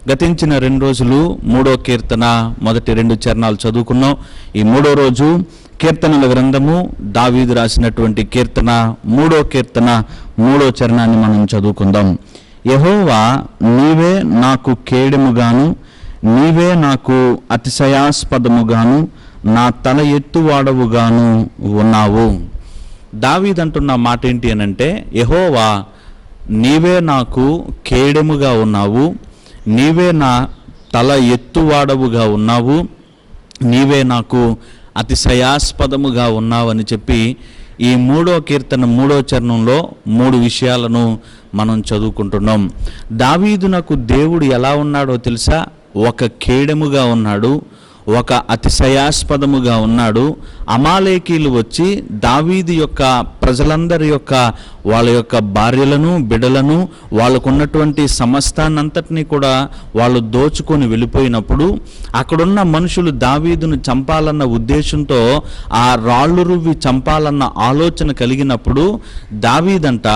గతించిన 2 రోజులు 3వ కీర్తన మొదటి 2 చరణాలు చదువుకున్నాం. ఈ 3వ రోజు కీర్తనల గ్రంథము దావీదు రాసినటువంటి కీర్తన 3వ కీర్తన 3వ చరణాన్ని మనం చదువుకుందాం. యెహోవా, నీవే నాకు కేడెముగాను, నీవే నాకు అతిశయాస్పదముగాను, నా తల ఎత్తువాడవుగాను ఉన్నావు. దావీదు అంటున్న మాట ఏంటి అనంటే, యెహోవా నీవే నాకు కేడెముగా ఉన్నావు, నీవే నా తల ఎత్తువాడవుగా ఉన్నావు, నీవే నాకు అతిశయాస్పదముగా ఉన్నావు అని చెప్పి ఈ 3వ కీర్తన 3వ చరణంలో 3 విషయాలను మనం చదువుకుంటున్నాం. దావీదునకు దేవుడు ఎలా ఉన్నాడో తెలుసా? ఒక కేడెముగా ఉన్నాడు, ఒక అతిశయాస్పదముగా ఉన్నాడు. అమాలేకీలు వచ్చి దావీదు యొక్క ప్రజలందరి యొక్క వాళ్ళ యొక్క భార్యలను, బిడ్డలను, వాళ్ళకున్నటువంటి సమస్తాన్నంతటినీ కూడా వాళ్ళు దోచుకొని వెళ్ళిపోయినప్పుడు అక్కడున్న మనుషులు దావీదును చంపాలన్న ఉద్దేశంతో ఆ రాళ్ళు రువ్వి చంపాలన్న ఆలోచన కలిగినప్పుడు దావీదంట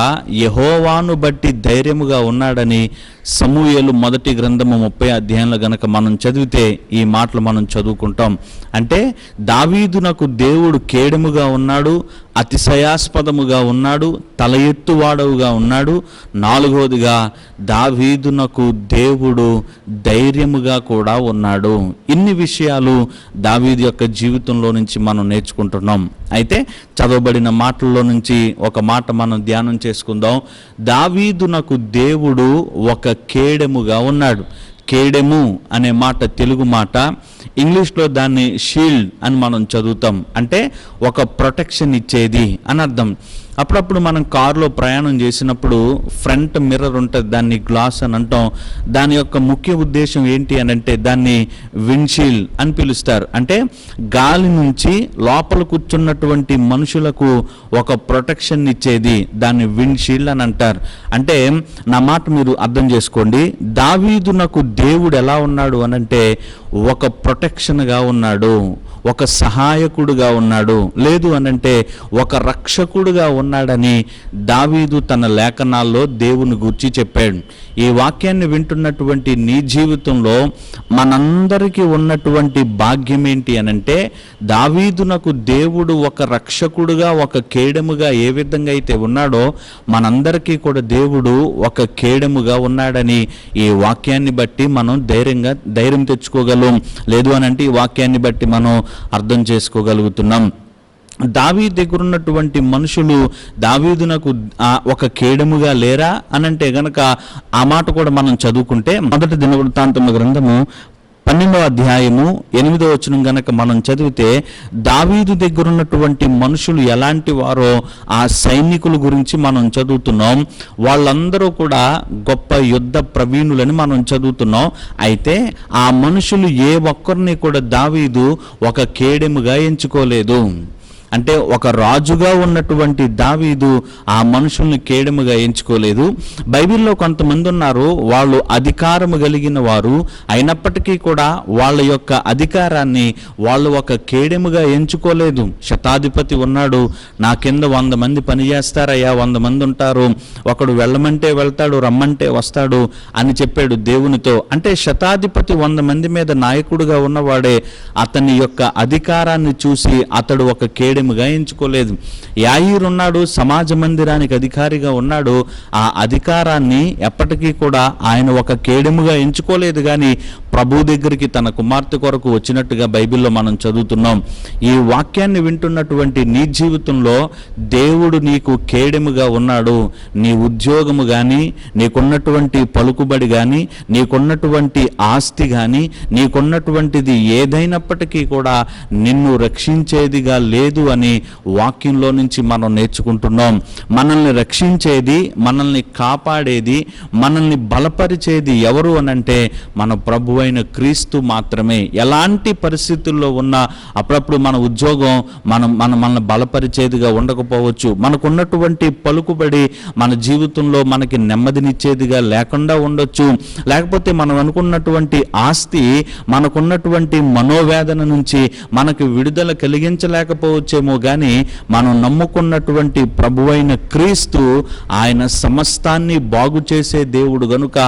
యెహోవాను బట్టి ధైర్యముగా ఉన్నాడని సమూయేలు మొదటి గ్రంథము 30వ అధ్యాయంలో గనక మనం చదివితే ఈ మాటలు మనం చదువుకుంటాం. అంటే దావీదునకు దేవుడు కేడెముగా ఉన్నాడు, అతిశయాస్పదముగా ఉన్నాడు, తల ఎత్తువాడవుగా ఉన్నాడు. 4వదిగా దావీదునకు దేవుడు ధైర్యముగా కూడా ఉన్నాడు. ఇన్ని విషయాలు దావీదు యొక్క జీవితంలో నుంచి మనం నేర్చుకుంటున్నాం. అయితే చదవబడిన మాటల్లో నుంచి ఒక మాట మనం ధ్యానం చేసుకుందాం. దావీదునకు దేవుడు ఒక కేడెముగా ఉన్నాడు. కేడెము అనే మాట తెలుగు మాట, ఇంగ్లీష్లో దాన్ని షీల్డ్ అని మనం చదువుతాం. అంటే ఒక ప్రొటెక్షన్ ఇచ్చేది అని అర్థం. అప్పుడప్పుడు మనం కారులో ప్రయాణం చేసినప్పుడు ఫ్రంట్ మిర్రర్ ఉంటుంది, దాన్ని గ్లాస్ అని అంటాం. దాని యొక్క ముఖ్య ఉద్దేశం ఏంటి అని అంటే దాన్ని విండ్షీల్డ్ అని పిలుస్తారు. అంటే గాలి నుంచి లోపల కూర్చున్నటువంటి మనుషులకు ఒక ప్రొటెక్షన్ ఇచ్చేది దాన్ని విండ్షీల్డ్ అని అంటారు. అంటే నా మాట మీరు అర్థం చేసుకోండి. దావీదునకు దేవుడు ఎలా ఉన్నాడు అనంటే ఒక ప్రొటెక్షన్గా ఉన్నాడు, ఒక సహాయకుడుగా ఉన్నాడు, లేదు అనంటే ఒక రక్షకుడుగా ఉన్నాడని దావీదు తన లేఖనాల్లో దేవుని గురించి చెప్పాడు. ఈ వాక్యాన్ని వింటున్నటువంటి నీ జీవితంలో మనందరికీ ఉన్నటువంటి భాగ్యం ఏంటి అనంటే దావీదునకు దేవుడు ఒక రక్షకుడుగా, ఒక కేడెముగా ఏ విధంగా అయితే ఉన్నాడో మనందరికీ కూడా దేవుడు ఒక కేడెముగా ఉన్నాడని ఈ వాక్యాన్ని బట్టి మనం ధైర్యం తెచ్చుకోగలం. లేదు అనంటే ఈ వాక్యాన్ని బట్టి మనం అర్థం చేసుకోగలుగుతున్నాం. దావీదు దగ్గర ఉన్నటువంటి మనుషులు దావీదునకు ఒక కేడెముగా లేరా అనంటే గనక ఆ మాట కూడా మనం చదువుకుంటే మొదటి దినవృత్తాంతముల గ్రంథము 12వ అధ్యాయము 8వ వచనం గనక మనం చదివితే దావీదు దగ్గర ఉన్నటువంటి మనుషులు ఎలాంటి వారో ఆ సైనికుల గురించి మనం చదువుతున్నాం. వాళ్ళందరూ కూడా గొప్ప యుద్ధ ప్రవీణులని మనం చదువుతున్నాం. అయితే ఆ మనుషులు ఏ ఒక్కరిని కూడా దావీదు ఒక కేడెముగా ఎంచుకోలేదు. అంటే ఒక రాజుగా ఉన్నటువంటి దావీదు ఆ మనుషుల్ని కేడెముగా ఎంచుకోలేదు. బైబిల్లో కొంతమంది ఉన్నారు, వాళ్ళు అధికారము కలిగిన వారు అయినప్పటికీ కూడా వాళ్ళ యొక్క అధికారాన్ని వాళ్ళు ఒక కేడెముగా ఎంచుకోలేదు. శతాధిపతి ఉన్నాడు, నా కింద 100 మంది పనిచేస్తారయ్యా, 100 మంది ఉంటారు, ఒకడు వెళ్ళమంటే వెళ్తాడు, రమ్మంటే వస్తాడు అని చెప్పాడు దేవునితో. అంటే శతాధిపతి 100 మంది మీద నాయకుడుగా ఉన్నవాడే అతని యొక్క అధికారాన్ని చూసి అతడు ఒక కేడెముగా ఎంచుకోలేదు. యాయీరు ఉన్నాడు, సమాజ మందిరానికి అధికారిగా ఉన్నాడు, ఆ అధికారాన్ని ఎప్పటికీ కూడా ఆయన ఒక కేడెముగా ఎంచుకోలేదు. కానీ ప్రభు దగ్గరికి తన కుమార్తె కొరకు వచ్చినట్టుగా బైబిల్లో మనం చదువుతున్నాం. ఈ వాక్యాన్ని వింటున్నటువంటి నీ జీవితంలో దేవుడు నీకు కేడెముగా ఉన్నాడు. నీ ఉద్యోగము కానీ, నీకున్నటువంటి పలుకుబడి కానీ, నీకున్నటువంటి ఆస్తి కానీ, నీకున్నటువంటిది ఏదైనప్పటికీ కూడా నిన్ను రక్షించేదిగా లేదు అని వాక్యంలో నుంచి మనం నేర్చుకుంటున్నాం. మనల్ని రక్షించేది, మనల్ని కాపాడేది, మనల్ని బలపరిచేది ఎవరు అనంటే మన ప్రభువైన ప్రభువైన క్రీస్తు మాత్రమే. ఎలాంటి పరిస్థితుల్లో ఉన్నా, అప్పుడప్పుడు మన ఉద్యోగం మనల్ని బలపరిచేదిగా ఉండకపోవచ్చు, మనకున్నటువంటి పలుకుబడి మన జీవితంలో మనకి నెమ్మదినిచ్చేదిగా లేకుండా ఉండొచ్చు, లేకపోతే మనం అనుకున్నటువంటి ఆస్తి మనకున్నటువంటి మనోవేదన నుంచి మనకు విడుదల కలిగించలేకపోవచ్చేమో, కానీ మనం నమ్ముకున్నటువంటి ప్రభువైన క్రీస్తు ఆయన సమస్తాన్ని బాగు చేసే దేవుడు గనుక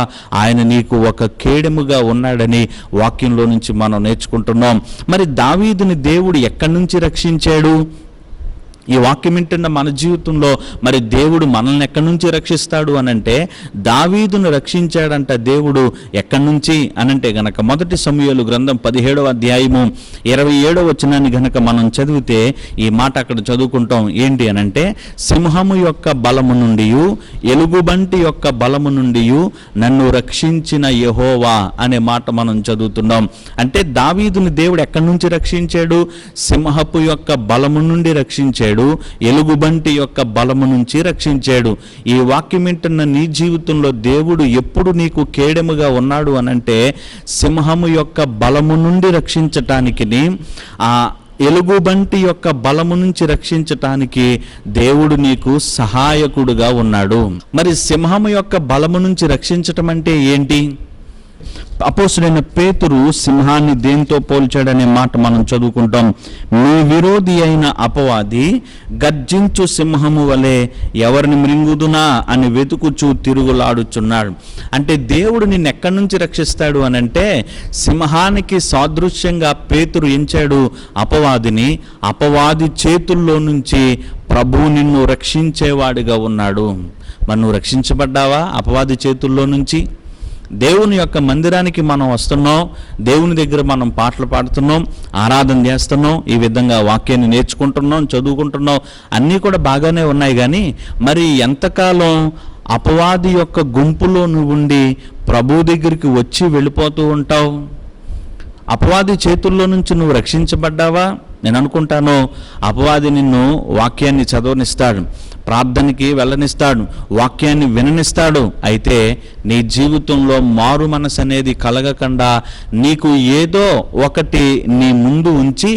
ఆయన నీకు ఒక కేడెముగా ఉన్నాడని వాక్యంలో నుంచి మనం నేర్చుకుంటున్నాం. మరి దావీదుని దేవుడు ఎక్కడి నుంచి రక్షించాడు? ఈ వాక్యం వింటున్న మన జీవితంలో మరి దేవుడు మనల్ని ఎక్కడి నుంచి రక్షిస్తాడు అనంటే, దావీదును రక్షించాడంట దేవుడు. ఎక్కడి నుంచి అనంటే గనక మొదటి సమూయేలు గ్రంథం 17వ అధ్యాయము 27వ వచనాన్ని గనక మనం చదివితే ఈ మాట అక్కడ చదువుకుంటాం. ఏంటి అనంటే, సింహము యొక్క బలము నుండి, ఎలుగుబంటి యొక్క బలము నుండి నన్ను రక్షించిన యెహోవా అనే మాట మనం చదువుతున్నాం. అంటే దావీదుని దేవుడు ఎక్కడి నుంచి రక్షించాడు? సింహపు యొక్క బలము నుండి రక్షించాడు, ఎలుగుబంటి యొక్క బలము నుంచి రక్షించాడు. ఈ వాక్యం వింటున్న నీ జీవితంలో దేవుడు ఎప్పుడు నీకు కేడెముగా ఉన్నాడు అనంటే, సింహము యొక్క బలము నుండి రక్షించటానికి, ఆ ఎలుగుబంటి యొక్క బలము నుంచి రక్షించటానికి దేవుడు నీకు సహాయకుడుగా ఉన్నాడు. మరి సింహము యొక్క బలము నుంచి రక్షించటం అంటే ఏంటి? అపోస్తుడైన పేతురు సింహాన్ని దేంతో పోల్చాడనే మాట మనం చదువుకుంటాం. మీ విరోధి అయిన అపవాది గర్జించు సింహము వలె ఎవరిని మృంగుదునా అని వెతుకుచూ తిరుగులాడుచున్నాడు. అంటే దేవుడు నిన్ను ఎక్కడి నుంచి రక్షిస్తాడు అనంటే, సింహానికి సాదృశ్యంగా పేతురు ఎంచాడు అపవాదిని. అపవాది చేతుల్లో నుంచి ప్రభువు నిన్ను రక్షించేవాడిగా ఉన్నాడు. మరి నువ్వు రక్షించబడ్డావా అపవాది చేతుల్లో నుంచి? దేవుని యొక్క మందిరానికి మనం వస్తున్నాం, దేవుని దగ్గర మనం పాటలు పాడుతున్నాం, ఆరాధన చేస్తున్నాం, ఈ విధంగా వాక్యాన్ని నేర్చుకుంటున్నాం, చదువుకుంటున్నాం, అన్నీ కూడా బాగానే ఉన్నాయి. కానీ మరి ఎంతకాలం అపవాది యొక్క గుంపులో నువ్వు ఉండి ప్రభు దగ్గరికి వచ్చి వెళ్ళిపోతూ ఉంటావు? అపవాది చేతుల్లో నుంచి నువ్వు రక్షించబడ్డావా? నేను అనుకుంటాను అపవాది నిన్ను వాక్యాన్ని చదవనిస్తాడు, ప్రార్థనకి వెళ్ళనిస్తాడు, వాక్యాన్ని విననిస్తాడు. అయితే నీ జీవితంలో మారు మనసు అనేది కలగకుండా నీకు ఏదో ఒకటి నీ ముందు ఉంచి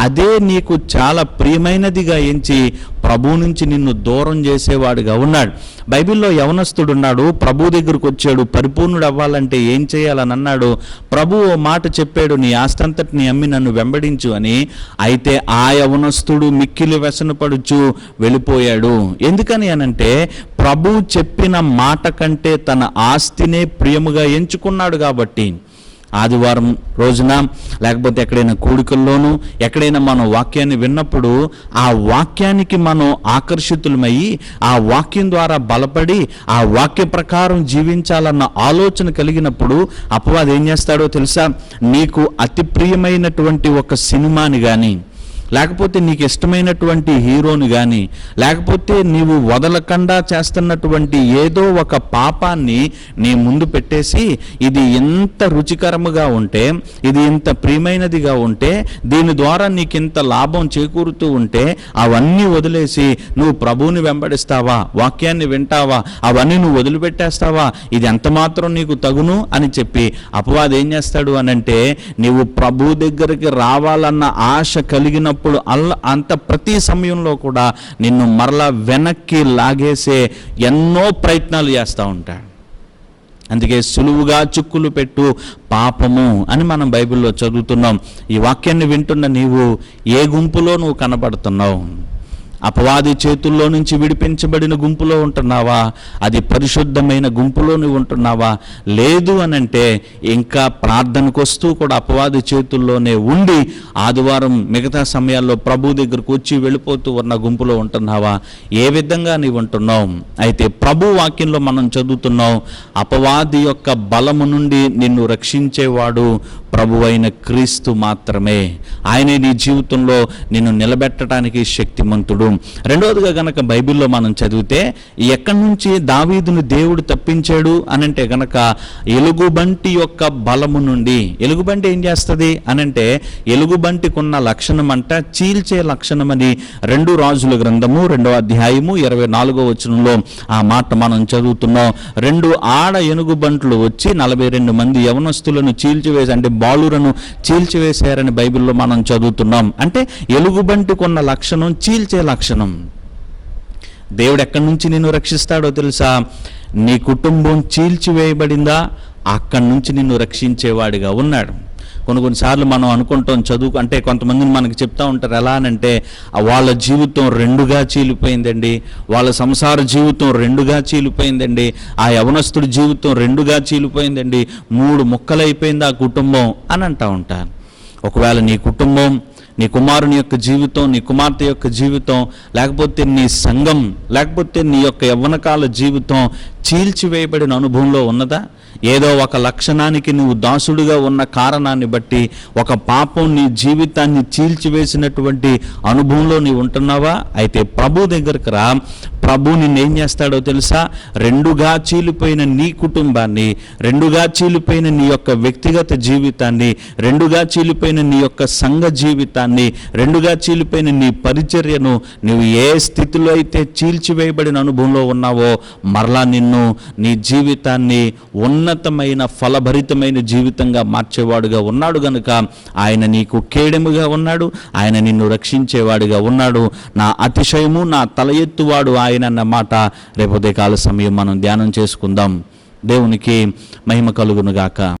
అదే నీకు చాలా ప్రియమైనదిగా ఎంచి ప్రభు నుంచి నిన్ను దూరం చేసేవాడుగా ఉన్నాడు. బైబిల్లో యవనస్తుడున్నాడు, ప్రభు దగ్గరకు వచ్చాడు, పరిపూర్ణుడు అవ్వాలంటే ఏం చేయాలని అన్నాడు. ప్రభు ఓ మాట చెప్పాడు, నీ ఆస్తంతటిని అమ్మి నన్ను వెంబడించు అని. అయితే ఆ యవనస్తుడు మిక్కిలి వ్యసనపడుచు వెళ్ళిపోయాడు. ఎందుకని అనంటే, ప్రభు చెప్పిన మాట కంటే తన ఆస్తినే ప్రియముగా ఎంచుకున్నాడు కాబట్టి. ఆదివారం రోజున లేకపోతే ఎక్కడైనా కూడికల్లోనూ ఎక్కడైనా మనం వాక్యాన్ని విన్నప్పుడు ఆ వాక్యానికి మనం ఆకర్షితులమయ్యి ఆ వాక్యం ద్వారా బలపడి ఆ వాక్య ప్రకారం జీవించాలన్న ఆలోచన కలిగినప్పుడు అపవాది ఏం చేస్తాడో తెలుసా? నీకు అతి ప్రియమైనటువంటి ఒక సినిమాని కానీ, లేకపోతే నీకు ఇష్టమైనటువంటి హీరోని కానీ, లేకపోతే నీవు వదలకుండా చేస్తున్నటువంటి ఏదో ఒక పాపాన్ని నీ ముందు పెట్టేసి, ఇది ఎంత రుచికరముగా ఉంటే, ఇది ఇంత ప్రియమైనదిగా ఉంటే, దీని ద్వారా నీకు ఇంత లాభం చేకూరుతూ ఉంటే అవన్నీ వదిలేసి నువ్వు ప్రభువుని వెంబడిస్తావా? వాక్యాన్ని వింటావా? అవన్నీ నువ్వు వదిలిపెట్టేస్తావా? ఇది ఎంత మాత్రం నీకు తగును అని చెప్పి అపవాది ఏం చేస్తాడు అనంటే, నీవు ప్రభు దగ్గరికి రావాలన్న ఆశ కలిగినప్పుడు అంత ప్రతి సమయంలో కూడా నిన్ను మరలా వెనక్కి లాగేసే ఎన్నో ప్రయత్నాలు చేస్తూ ఉంటాడు. అందుకే సులువుగా చిక్కులు పెట్టు పాపము అని మనం బైబిల్లో చదువుతున్నాం. ఈ వాక్యాన్ని వింటున్న నీవు ఏ గుంపులో నువ్వు కనబడుతున్నావు? అపవాది చేతుల్లో నుంచి విడిపించబడిన గుంపులో ఉంటున్నావా? అది పరిశుద్ధమైన గుంపులో నువ్వు ఉంటున్నావా? లేదు అనంటే ఇంకా ప్రార్థనకు వస్తూ కూడా అపవాది చేతుల్లోనే ఉండి ఆదివారం మిగతా సమయాల్లో ప్రభు దగ్గరకు వచ్చి వెళ్ళిపోతూ ఉన్న గుంపులో ఉంటున్నావా? ఏ విధంగా నీవు ఉంటున్నావు? అయితే ప్రభు వాక్యంలో మనం చదువుతున్నాం, అపవాది యొక్క బలము నుండి నిన్ను రక్షించేవాడు ప్రభువైన క్రీస్తు మాత్రమే. ఆయనే నీ జీవితంలో నిన్ను నిలబెట్టడానికి శక్తిమంతుడు. రెండవదిగా గనక బైబిల్లో మనం చదివితే ఎక్కడి నుంచి దావీదును దేవుడు తప్పించాడు అనంటే గనక ఎలుగుబంటి యొక్క బలము నుండి. ఎలుగుబంటి ఏం చేస్తుంది అనంటే ఎలుగుబంటికున్న లక్షణం అంట చీల్చే లక్షణమని 2 రాజుల గ్రంథము 2వ అధ్యాయము 24వ వచనంలో ఆ మాట మనం చదువుతున్నాం. 2 ఆడ ఎలుగుబంట్లు వచ్చి 42 మంది యవనస్తులను చీల్చివేసి, అంటే బాలురను చీల్చివేశారని బైబిల్లో మనం చదువుతున్నాం. అంటే ఎలుగుబంటికున్న లక్షణం చీల్చే లక్షణం. దేవుడు ఎక్కడి నుంచి నిన్ను రక్షిస్తాడో తెలుసా? నీ కుటుంబం చీల్చివేయబడిందా, అక్కడి నుంచి నిన్ను రక్షించేవాడిగా ఉన్నాడు. కొన్నిసార్లు మనం అనుకుంటాం, అంటే కొంతమందిని మనకి చెప్తా ఉంటారు, ఎలా అనంటే వాళ్ళ జీవితం 2గా చీలిపోయిందండి, వాళ్ళ సంసార జీవితం 2గా చీలిపోయిందండి, ఆ యవనస్తుడి జీవితం 2గా చీలిపోయిందండి, 3 ముక్కలైపోయింది ఆ కుటుంబం అని అంటూ ఉంటారు. ఒకవేళ నీ కుటుంబం, నీ కుమారుని యొక్క జీవితం, నీ కుమార్తె యొక్క జీవితం, లేకపోతే నీ సంఘం, లేకపోతే నీ యొక్క యవ్వనకాల జీవితం చీల్చివేయబడిన అనుభవంలో ఉన్నదా? ఏదో ఒక లక్షణానికి నువ్వు దాసుడుగా ఉన్న కారణాన్ని బట్టి ఒక పాపం నీ జీవితాన్ని చీల్చివేసినటువంటి అనుభవంలో నీవు ఉంటున్నావా? అయితే ప్రభు దగ్గరకు రా. ప్రభు నిన్నేం చేస్తాడో తెలుసా? 2గా చీలిపోయిన నీ కుటుంబాన్ని, 2గా చీలిపోయిన నీ యొక్క వ్యక్తిగత జీవితాన్ని, 2గా చీలిపోయిన నీ యొక్క సంఘ జీవితాన్ని, 2గా చీలిపోయిన నీ పరిచర్యను నువ్వు ఏ స్థితిలో అయితే చీల్చివేయబడిన అనుభవంలో ఉన్నావో మరలా నిన్ను, నీ జీవితాన్ని ఉన్నతమైన ఫలభరితమైన జీవితంగా మార్చేవాడుగా ఉన్నాడు గనుక ఆయన నీకు కేడెముగా ఉన్నాడు, ఆయన నిన్ను రక్షించేవాడుగా ఉన్నాడు. నా అతిశయము, నా తల ఎత్తువాడు ఆయన అన్నమాట రేపు ఉదయకాల సమయం మనం ధ్యానం చేసుకుందాం. దేవునికి మహిమ కలుగును గాక.